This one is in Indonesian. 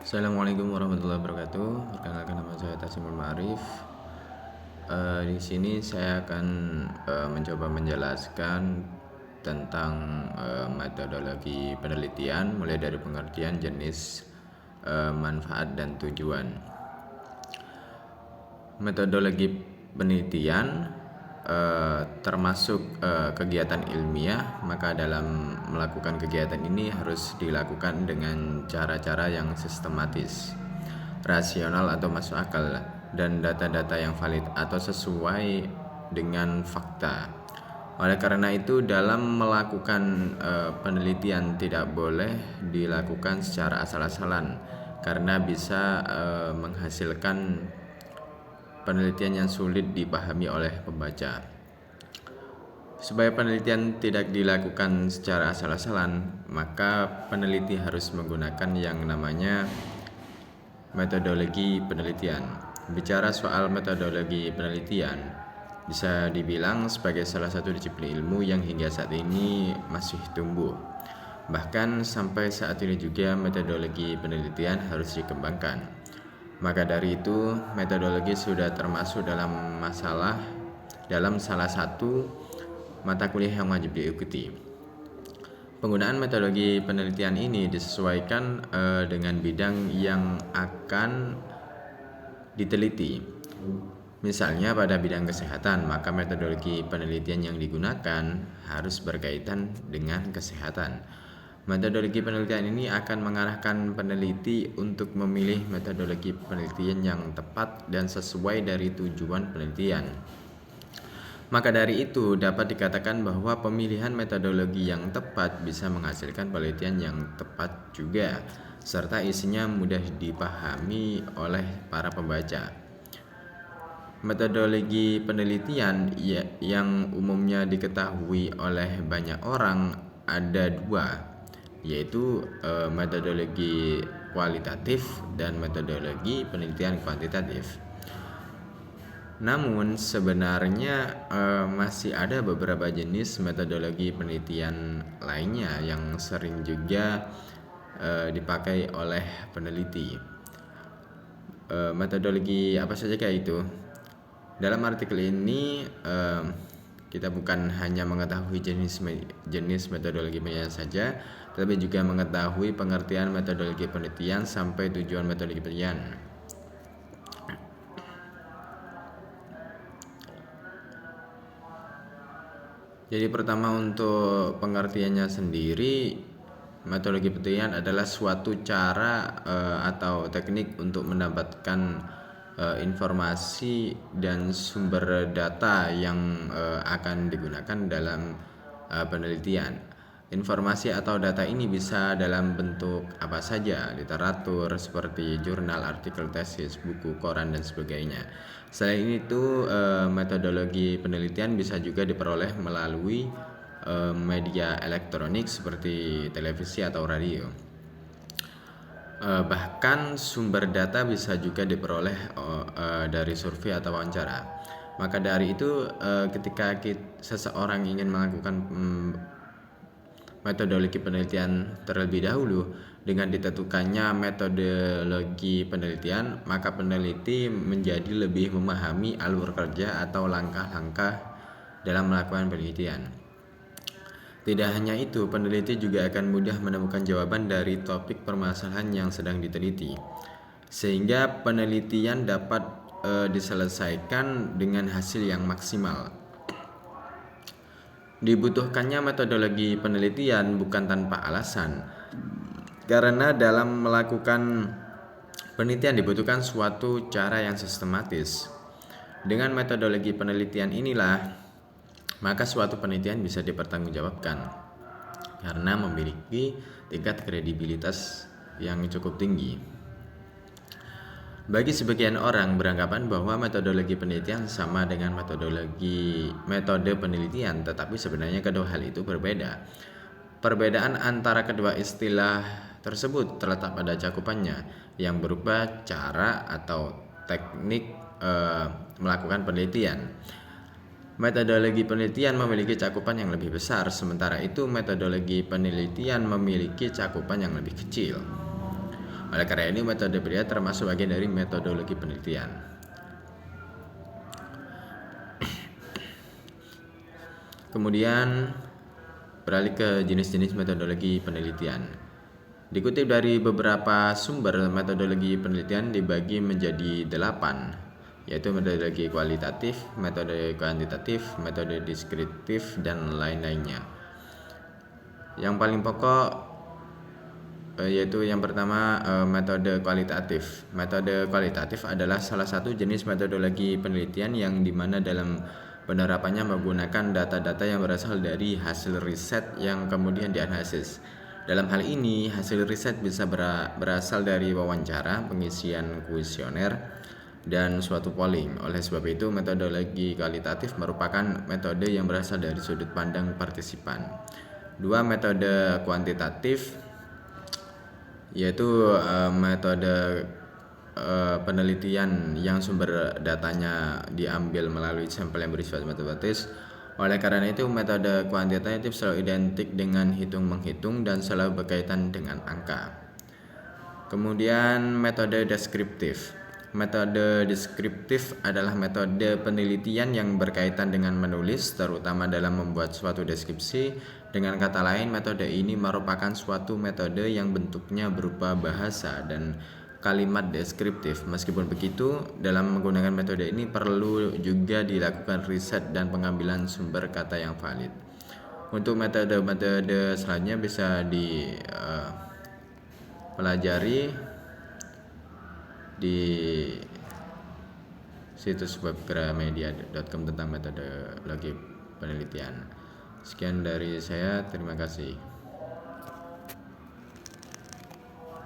Assalamualaikum warahmatullahi wabarakatuh. Perkenalkan, nama saya Tasimul Ma'arif. Di sini saya akan mencoba menjelaskan tentang metodologi penelitian, mulai dari pengertian, jenis, manfaat, dan tujuan. Metodologi penelitian termasuk kegiatan ilmiah, maka dalam melakukan kegiatan ini harus dilakukan dengan cara-cara yang sistematis, rasional atau masuk akal, dan data-data yang valid atau sesuai dengan fakta. Oleh karena itu, dalam melakukan penelitian tidak boleh dilakukan secara asal-asalan, karena bisa menghasilkan penelitian yang sulit dipahami oleh pembaca. Supaya penelitian tidak dilakukan secara asal-asalan, maka peneliti harus menggunakan yang namanya metodologi penelitian. Bicara soal metodologi penelitian, bisa dibilang sebagai salah satu disiplin ilmu yang hingga saat ini masih tumbuh. Bahkan sampai saat ini juga metodologi penelitian harus dikembangkan. Maka dari itu, metodologi sudah termasuk dalam salah satu mata kuliah yang wajib diikuti. Penggunaan metodologi penelitian ini disesuaikan dengan bidang yang akan diteliti. Misalnya pada bidang kesehatan, maka metodologi penelitian yang digunakan harus berkaitan dengan kesehatan. Metodologi penelitian ini akan mengarahkan peneliti untuk memilih metodologi penelitian yang tepat dan sesuai dari tujuan penelitian. Maka dari itu dapat dikatakan bahwa pemilihan metodologi yang tepat bisa menghasilkan penelitian yang tepat juga, serta isinya mudah dipahami oleh para pembaca. Metodologi penelitian yang umumnya diketahui oleh banyak orang ada dua, yaitu metodologi kualitatif dan metodologi penelitian kuantitatif. Namun sebenarnya masih ada beberapa jenis metodologi penelitian lainnya yang sering juga dipakai oleh peneliti. Metodologi apa saja kayak itu? Dalam artikel ini kita bukan hanya mengetahui jenis metodologi penelitian saja, tetapi juga mengetahui pengertian metodologi penelitian sampai tujuan metodologi penelitian. Jadi pertama, untuk pengertiannya sendiri, metodologi penelitian adalah suatu cara atau teknik untuk mendapatkan informasi dan sumber data yang akan digunakan dalam penelitian. Informasi atau data ini bisa dalam bentuk apa saja, literatur seperti jurnal, artikel, tesis, buku, koran, dan sebagainya. Selain itu, metodologi penelitian bisa juga diperoleh melalui media elektronik seperti televisi atau radio. Bahkan sumber data bisa juga diperoleh dari survei atau wawancara. Maka dari itu, ketika seseorang ingin melakukan metodologi penelitian terlebih dahulu, dengan ditentukannya metodologi penelitian, maka peneliti menjadi lebih memahami alur kerja atau langkah-langkah dalam melakukan penelitian. Tidak hanya itu, peneliti juga akan mudah menemukan jawaban dari topik permasalahan yang sedang diteliti, sehingga penelitian dapat diselesaikan dengan hasil yang maksimal. Dibutuhkannya metodologi penelitian bukan tanpa alasan, karena dalam melakukan penelitian dibutuhkan suatu cara yang sistematis. Dengan metodologi penelitian inilah, maka suatu penelitian bisa dipertanggungjawabkan karena memiliki tingkat kredibilitas yang cukup tinggi. Bagi sebagian orang beranggapan bahwa metodologi penelitian sama dengan metode penelitian, tetapi sebenarnya kedua hal itu berbeda. Perbedaan antara kedua istilah tersebut terletak pada cakupannya yang berupa cara atau teknik melakukan penelitian. Metodologi penelitian memiliki cakupan yang lebih besar, sementara itu metodologi penelitian memiliki cakupan yang lebih kecil. Oleh karena ini, metode pria termasuk bagian dari metodologi penelitian. Kemudian beralih ke jenis-jenis metodologi penelitian. Dikutip dari beberapa sumber, metodologi penelitian dibagi menjadi 8, yaitu metodologi kualitatif, metode kuantitatif, metode deskriptif, dan lain-lainnya. Yang paling pokok yaitu yang pertama, metode kualitatif. Metode kualitatif adalah salah satu jenis metodologi penelitian yang dimana dalam penerapannya menggunakan data-data yang berasal dari hasil riset yang kemudian dianalisis. Dalam hal ini, hasil riset bisa berasal dari wawancara, pengisian kuesioner, dan suatu polling. Oleh sebab itu, metodologi kualitatif merupakan metode yang berasal dari sudut pandang partisipan. Dua, metode kuantitatif, yaitu metode penelitian yang sumber datanya diambil melalui sampel yang bersifat matematis. Oleh karena itu, metode kuantitatif selalu identik dengan hitung-menghitung dan selalu berkaitan dengan angka. Kemudian metode deskriptif. Metode deskriptif adalah metode penelitian yang berkaitan dengan menulis, terutama dalam membuat suatu deskripsi. Dengan kata lain, metode ini merupakan suatu metode yang bentuknya berupa bahasa dan kalimat deskriptif. Meskipun begitu, dalam menggunakan metode ini perlu juga dilakukan riset dan pengambilan sumber kata yang valid. Untuk metode-metode selanjutnya bisa dipelajari di situs web gramedia.com tentang metodologi penelitian. Sekian dari saya, terima kasih.